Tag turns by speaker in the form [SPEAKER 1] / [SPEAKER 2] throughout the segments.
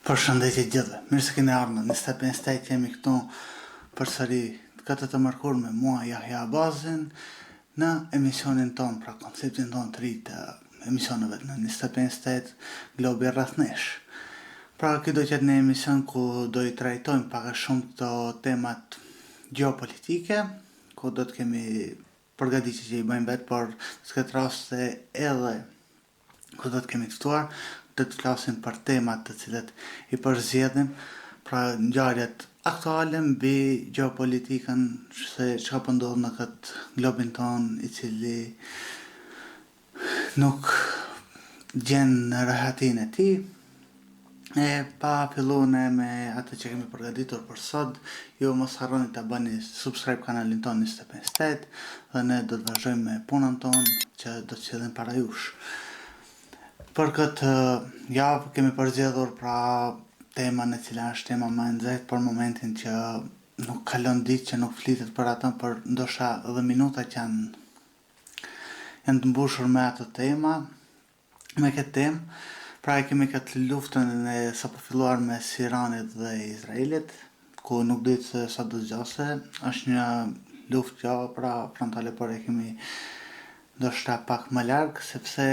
[SPEAKER 1] Përshëndetje gjithëve, mirë se keni ardhur në 25 jemi këtu përsëri këtë të mërkur me mua Yahya Abazin në emisionin ton, pra konceptin ton të ri të emisioneve në 25 globi rreth nesh. Pra ky do qetë një emision ku do i trajtojmë pak a shumë këto temat geopolitike, ku do të kemi përgatitje që i bëjmë vetë, por në këtë rast edhe ku do të kemi të ftuar, do të flasim për temat të cilat i përzjedhim, pra ngjarjet aktuale mbi geopolitikën, se çka po ndodh në këtë globin ton i cili nuk gjen rehatinë e tij. E pa filluar me atë që kemi përgatitur për sot, ju mos harroni ta bëni subscribe kanalin ton 25 dhe ne do të vazhdojmë me punën ton që do të sillim para jush. Për këtë javë kemi përzgjedhur pra temën e cila është tema më e nxehtë për momentin, që nuk kalon ditë që nuk flitet për atë, por ndoshta edhe minuta që janë të mbushur me atë tema, me këtë temë. Pra e kemi këtë luftën e sapo filluar mes Iranit dhe Izraelit, ku nuk ditë se sa do zgjase. Është një luftë që pra frontale, por e kemi ndoshta pak më larg, sepse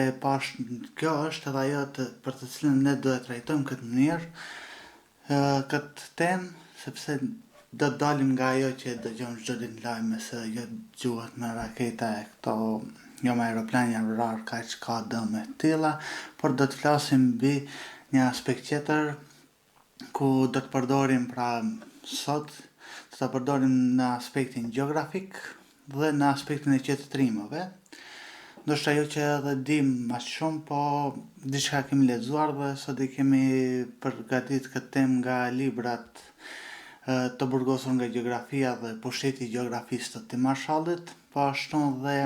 [SPEAKER 1] kjo është edhe ajo për të cilën ne do e trajtojmë këtë mënyrë, këtë temë, sepse do të dalim nga ajo që dëgjojmë çdo ditë në lajme, se jo dëgjohet me raketa e këto, jo me aeroplane janë vrarë kaq ka dëme të tilla, por do të flasim mbi një aspekt tjetër ku do të përdorim pra sot, do ta përdorim në aspektin gjeografik dhe në aspektin e qytetërimeve. Ndoshta jo që edhe dim më shumë, po diçka kemi lexuar dhe sot i kemi përgatitur këtë temë nga librat të burgosur nga gjeografia dhe pushteti i gjeografisë të Tim Marshallit, po ashtu dhe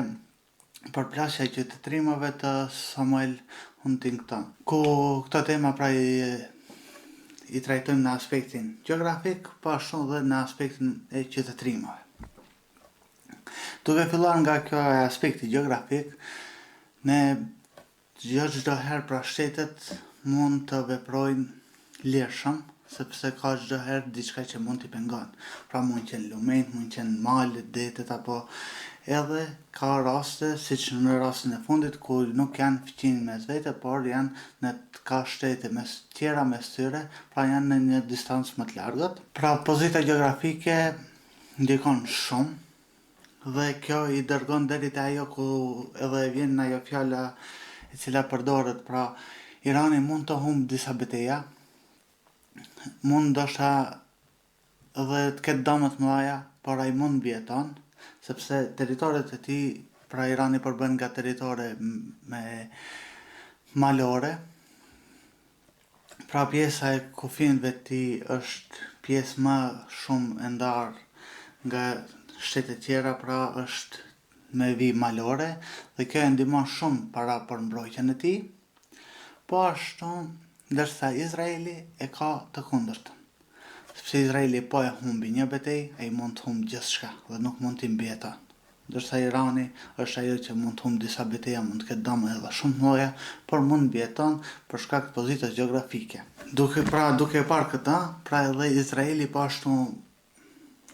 [SPEAKER 1] përplasja e qytetërimeve të Samuel Huntington. Ku këto tema pra i trajtojmë në aspektin gjeografik, po ashtu dhe në aspektin e qytetërimeve. Duke filluar nga kjo aspekti gjeografik, ne çdo herë pra shtetet mund të veprojnë lirshëm, sepse ka çdo herë diçka që mund t'i pengon. Pra mund të qenë lumenjt, mund të qenë malet, detet, apo edhe ka raste, siç në rastin e fundit, ku nuk janë fqinj mes vete, por janë ka shtete tjera mes tyre, pra janë në një distancë më të largët. Pra pozita gjeografike ndikon shumë, dhe kjo i dërgon deri te ajo ku edhe vjen ajo fjala e cila përdoret, pra Irani mund të humbë disa betejë, mund ndoshta edhe të ketë dëme të mëdha, por ai mund mbijeton, sepse territoret e tij, pra Irani përbën nga territore me malore, pra pjesa e kufive të tij është pjesë më shumë e ndarë nga shtetet tjera, pra është me vi malore, dhe kjo e ndihmon shumë para për mbrojtjen e tij. Po ashtu ndërsa Izraeli e ka të kundërtën, sepse Izraeli po e humbi një betejë, ai mund të humbë gjithçka dhe nuk mund t'i mbijeton. Ndërsa Irani është ajo që mund të humbë disa betejë, mund të ketë dëme edhe shumë të mëdha, por mund mbijeton për shkak të pozitës gjeografike. Duke parë këtë, pra edhe Izraeli po ashtu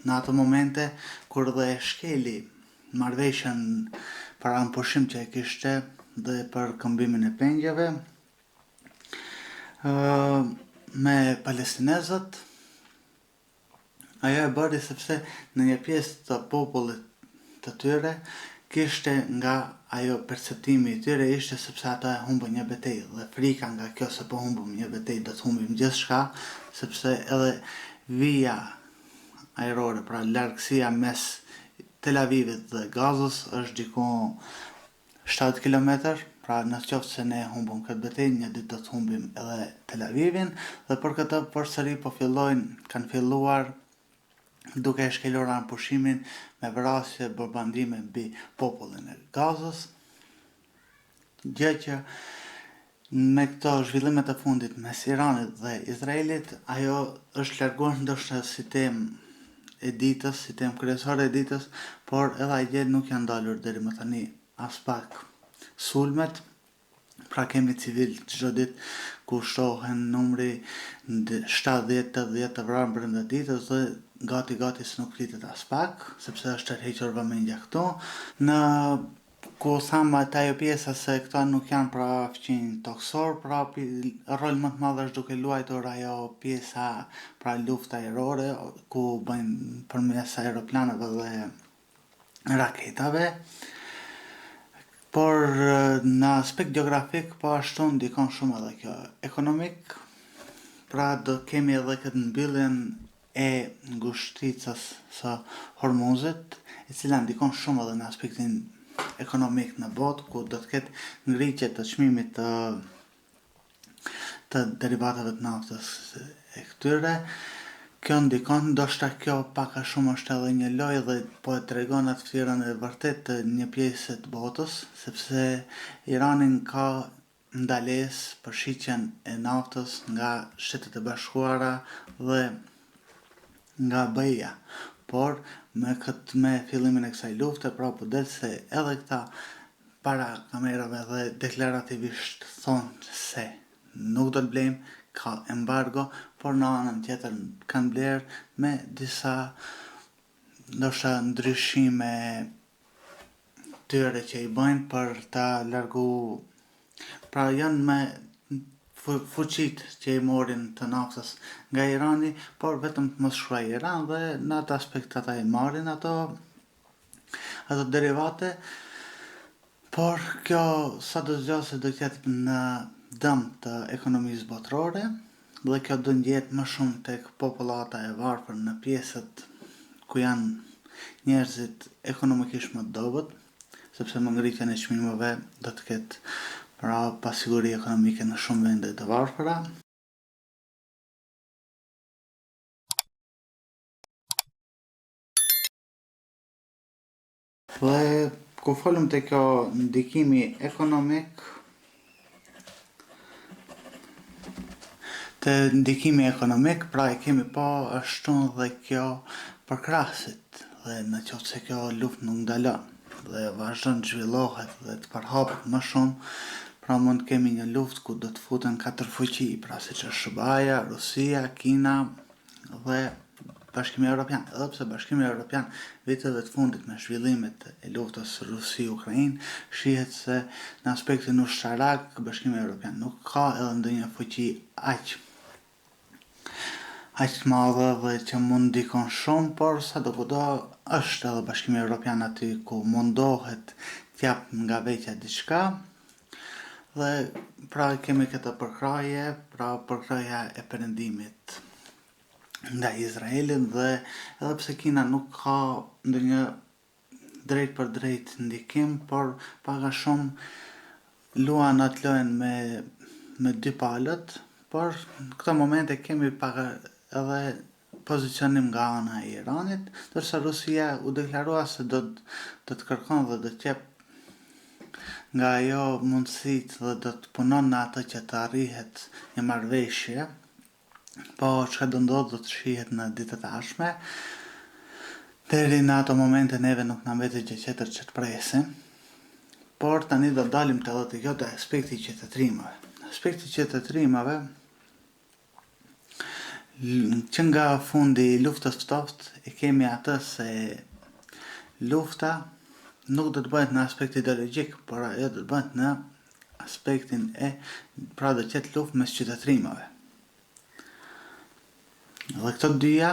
[SPEAKER 1] në ato momente kur dhe shkeli marrëveshjen para në pushim që e kishte dhe për këmbimin e pengjeve me palestinezët, ajo e bëri sepse në një pjesë të popullit të tyre kishte, nga ajo perceptimi i tyre ishte sepse ata e humbën një betejë, dhe frika nga kjo se po humbëm një betejë do të humbim gjithçka, sepse edhe vija ajrore, pra largësia mes Tel Avivit dhe Gazës është diku 7 km, pra në qoftë se ne humbëm këtë betejë, një ditë do të humbim edhe Tel Avivin, dhe për këtë përsëri kanë filluar duke e shkelur anë pushimin me vrasje, bombardime mbi popullin e Gazës, gjë që me këto zhvillimet e fundit mes Iranit dhe Izraelit, ajo është larguar ndoshta si temë e ditës, si temë kryesore e ditës, por edhe ajo nuk janë dalur deri më tani as pak sulmet, Pra kemi civil çdo ditë ku shtohen numri 70-80 të vrarë brenda ditës dhe gati se nuk rritet as pak, sepse është tërhequr vëmendja këtu. Në ku thamë ajo pjesa se këta nuk janë pra fqinj toksor, pra rol më të madh është duke luajtur ajo pjesa pra lufta ajrore ku bëjnë përmes aeroplaneve dhe raketave. Por në aspekt geografik po ashtu ndikon shumë edhe kjo. Ekonomik, pra do kemi edhe këtë mbylljen e ngushticës së Hormuzit, e cila ndikon shumë edhe në aspektin ekonomik në botë, ku do të ketë ngritje të çmimit të derivatave të naftës e këtyre. Kjo ndikon, ndoshta kjo pak a shumë është edhe një lojë dhe po e tregon atë fytyrën e vërtet të një pjese të botës, sepse Iranin ka ndalesë për shitjen e naftës nga Shtetet e Bashkuara dhe nga BE-ja. Por me fillimin e kësaj lufte, pra po del se edhe këta para kamerave dhe deklarativisht thonë se nuk do të blejmë, ka embargo, por në anën tjetër kanë bler me disa ndoshta ndryshime tyre që i bëjnë për ta largu, pra janë me fuqit që i morin të naftës nga Irani, por vetëm të mos shkruaj Iran dhe në atë aspekt ata i marrin ato derivate, por kjo sa do zgjohet se do të jetë në dëm të ekonomisë botërore dhe kjo do ndjehet më shumë tek popullata e varfër në pjesët ku janë njerëzit ekonomikisht më të dobët, sepse më ngritjen e çmimeve do të ketë pra pasiguri ekonomike në shumë vende të varfëra. Dhe ku folëm te kjo ndikimi ekonomik, pra e kemi pa ashtu dhe kjo për krahasit, dhe në qoftë se kjo luftë nuk ndalon dhe vazhdon të zhvillohet dhe të përhapet më shumë, pra mund të kemi një luftë ku do të futen 4 fuqi, pra siç është SBA-ja, Rusia, Kina dhe Bashkimi Evropian. Edhe pse Bashkimi Evropian viteve të fundit me zhvillimet e luftës Rusi-Ukrainë shihet se në aspektin ushtarak Bashkimi Evropian nuk ka edhe ndonjë fuqi aq të madhe dhe që mund ndikon shumë, por sadokudo është edhe Bashkimi Evropian aty ku mundohet t'jap nga vetja diçka. Dhe pra kemi këtë përkraje, pra përkraja e perëndimit nga Izraeli, dhe edhe pse Kina nuk ka ndonjë drejt për drejt ndikim, por pak a shumë luan atë lojën me dy palët, por në këto momente kemi pak edhe pozicionim nga ana e Iranit, ndërsa Rusia u deklarua se do të kërkon dhe do të jep nga ajo mundësitë dhe do të punon në atë që të arrihet një marrëveshje, po çka do ndodhë do të shihet në ditët e ardhshme. Deri në ato momente neve nuk na mbetet gjë tjetër që të presim. Por tani do dalim te edhe kjo te aspekti i qytetërimave. Aspekti i qytetërimave që nga fundi i luftës ftoftë e kemi atë se lufta nuk do të bëhet në aspekt ideologjik, por ajo do të bëhet në aspektin pra do të jetë luftë mes qytetërimave. Dhe këto dyja,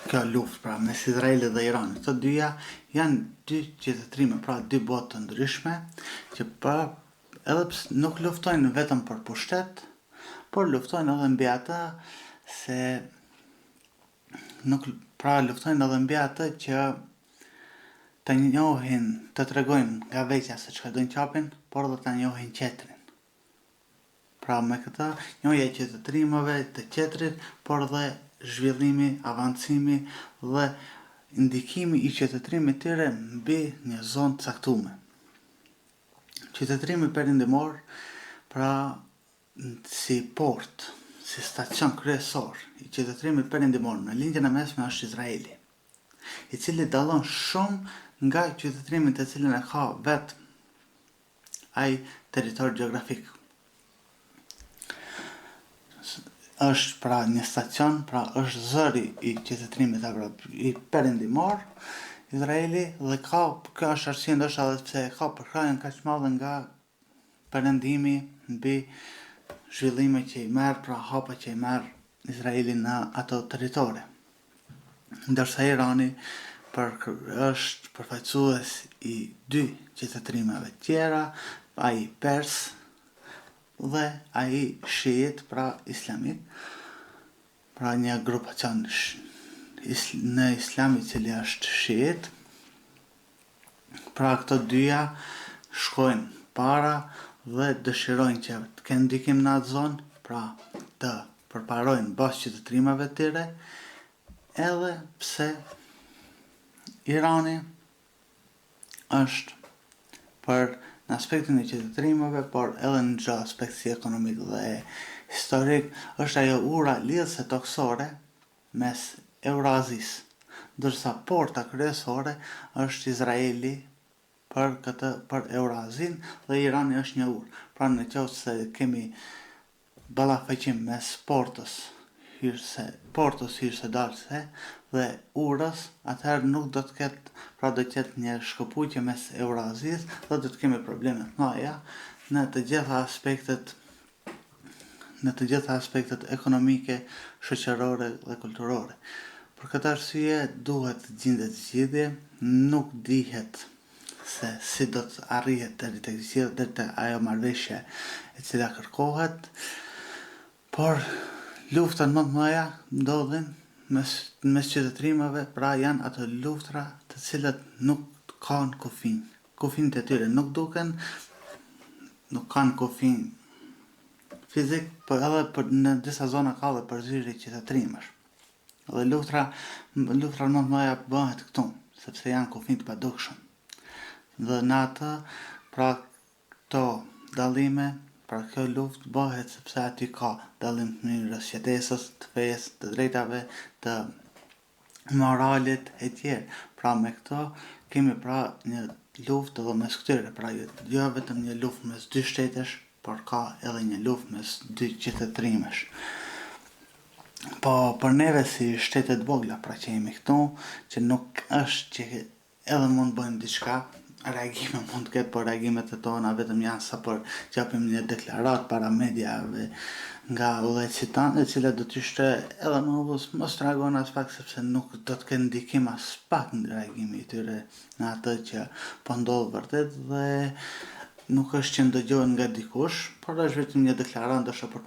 [SPEAKER 1] kjo luftë pra mes Izraelit dhe Iranit, këto dyja janë dy qytetërime, pra dy botë të ndryshme, që pra edhe pse nuk luftojnë vetëm për pushtet, por luftojnë edhe mbi atë se luftojnë edhe mbi atë që të njohin, të tregojnë nga vetja se çka do qapin, por dhe të njohin qetrin. Pra me këtë njohja e qytetërimeve të qetrit, por dhe zhvillimi, avancimi dhe ndikimi i qytetërimit tyre mbi një zonë të caktuar. Qytetërimi perëndimor, pra si port, si stacion kryesor i qytetërimit perëndimor në lindjen e mesme është Izraeli, i cili dallon shumë nga qytetërimin të cilin e ka vetë ai territor gjeografik. Është pra një stacion, pra është zëri i qytetërimit i perëndimor Izraeli dhe kjo është arsye ndoshta edhe pse ka përkrahjen kaq të madhe nga perëndimi mbi zhvillime që i merr, pra hapa që i merr Izraeli në ato territore. Ndërsa Irani është përfaqësues i dy qytetërimeve tjera, ai pers dhe ai shiit, pra islamit, pra një grupacion në islam i cili është shiit. Pra këto dyja shkojnë para dhe dëshirojnë që të kenë ndikim në atë zonë, pra të përparojnë bazë qytetërimeve të tyre, edhe pse Irani është për në aspektin e qytetërimeve, por edhe në çdo aspekt si ekonomik dhe historik, është ajo ura lidhëse toksore mes Eurazisë, ndërsa porta kryesore është Izraeli për Eurazin dhe Irani është një urë. Pra në qoftë se kemi ballafaqim mes portës hyrëse dalëse dhe urës, atëherë nuk do të ketë, pra do të ketë një shkëputje mes Eurazis dhe do të kemi probleme të mëdha në të gjitha aspektet ekonomike, shoqërore dhe kulturore. Për këtë arsye duhet të gjendet zgjidhje, nuk dihet se si do të arrihet deri te ajo marrëveshje e cila kërkohet, por luftat më të mëdha ndodhin mes qytetërimeve, pra janë ato luftra të cilat nuk kanë kufin. Kufinët e tyre nuk duken, nuk kanë kufin fizik, por edhe në disa zona ka dhe përzierje qytetërimesh. Dhe luftra më të mëdha bëhet këtu, sepse janë kufin të padukshëm. Dhe në atë, pra këto dallime, pra kjo luftë bëhet sepse aty ka dallim të mënyrës jetesës, të fesë, të drejtave, të moralit e tjerë. Pra me këto kemi pra një luftë edhe mes këtyre, pra jo vetëm një luftë mes dy shtetesh, por ka edhe një luftë mes dy qytetërimesh. Po për neve si shtetet vogla, pra që jemi këtu, që nuk është që edhe mund bëjmë diçka, reagime mund të ketë, por reagimet e tona vetëm janë sa për që japim një deklarat para mediave nga udhëheqësit tanë, e cila do të ishte edhe më mos reagon as pak, sepse nuk do të kenë ndikim as pak në reagimi i tyre në atë që po ndodh vërtet, dhe nuk është që ndëgjohen nga dikush, por është vetëm një deklarat ndoshta për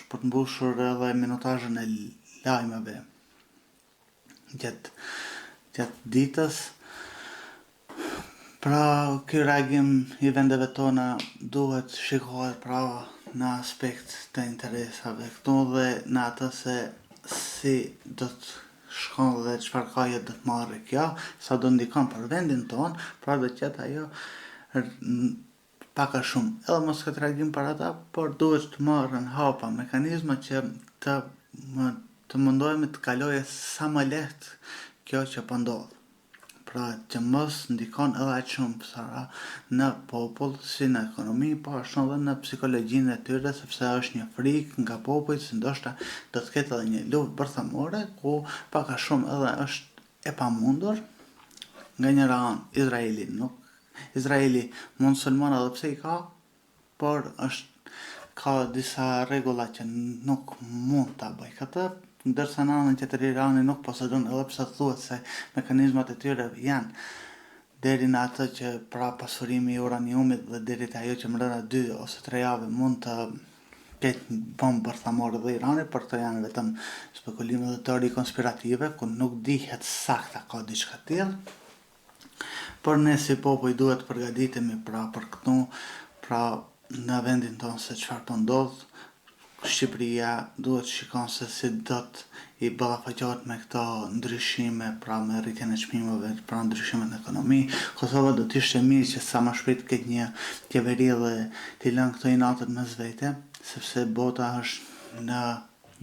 [SPEAKER 1] të mbushur edhe minutazhin e lajmeve gjatë ditës. Pra ky reagim i vendeve tona duhet shikohet pra në aspekt të interesave këtu dhe në atë se si do të shkon dhe çfarë kaje do të marrë kjo, sa do ndikon për vendin ton, pra do të jetë ajo pak a shumë, edhe mos këtë reagim për ata, por duhet të marrën hapa, mekanizma që të mundohemi të kalojë sa më lehtë kjo që po ndodh. Pra që mos ndikon edhe aq shumë sa në popull, si në ekonomi, po ashtu edhe në psikologjinë e tyre, sepse është një frikë nga popujt se ndoshta do të ketë edhe një luftë bërthamore, ku pak a shumë edhe është e pamundur. Nga njëra anë Izraeli mund sulmon edhe pse i ka, por ka disa rregulla që nuk mund ta bëj këtë, ndërsa në anën tjetër Irani nuk posedon, edhe pse thuhet se mekanizmat e tyre janë deri në atë që pra pasurimi i uraniumit dhe deri te ajo që brenda 2 ose 3 javë mund të ketë bombë bërthamore dhe Irani, por këto janë vetëm spekulime dhe teori konspirative, ku nuk dihet sakta ka diçka të tillë. Por ne si popull duhet të përgatitemi pra për këtu, pra në vendin tonë se çfarë po ndodh. Shqipëria duhet shikon se si do të i ballafaqohet me këto ndryshime, pra me rritjen e çmimeve, pra ndryshimet në ekonomi. Kosova do të ishte mirë që sa më shpejt të ketë një qeveri dhe t'i lënë këto inatët mes vete, sepse bota është në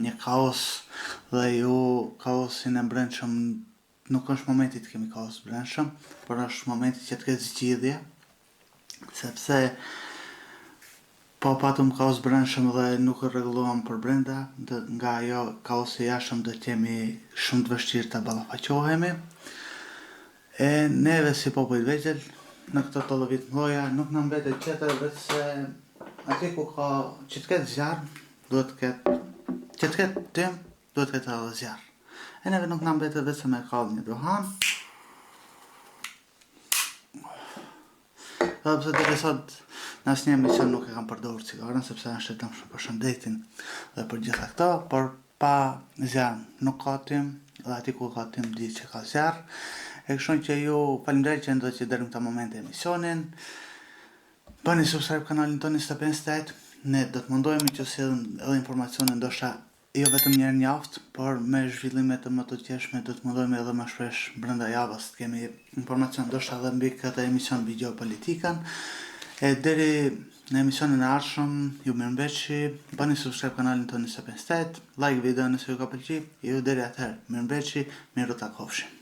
[SPEAKER 1] një kaos dhe kaosin e brendshëm nuk është momenti të kemi kaos brendshëm, por është momenti që të ketë zgjidhje, sepse po patëm kaos brendshëm dhe nuk e rregulluam për brenda, nga ajo kaosi jashtëm do t'jemi shumë të vështirë të ballafaqohemi. E neve si popull vegjël, në këto të vit mëdha, nuk na mbetet tjetër veç se aty ku ka që të ketë zjarr, duhet të ketë dëm, duhet të ketë edhe zjarr. E neve nuk na mbetet veç se me kallë një duhan. Edhe pse deri sot në asnjë emision nuk e kam përdorur cigaren sepse është e dëmshme për shëndetin dhe për gjitha këto, por pa zjarr nuk ka tym, dhe aty ku ka tym di që ka zjarr. E kështu që ju faleminderit që ndodhët që deri në këtë moment e emisionin. Bëni subscribe kanalin tonë 25 ne do të mundohemi që sillim edhe informacione ndoshta jo vetëm një herë në javë, por me zhvillime të më të tjeshme do të mundohemi edhe më shpesh brenda javës të kemi informacion ndoshta edhe mbi këtë emision mbi gjeopolitikën. E deri në emisionin e ardhshëm, ju mirëmbëçi, bëni subscribe kanalin tonë 25, like videon nëse ju ka pëlqyer, ju deri atëherë, mirëmbëçi, miru takofshim.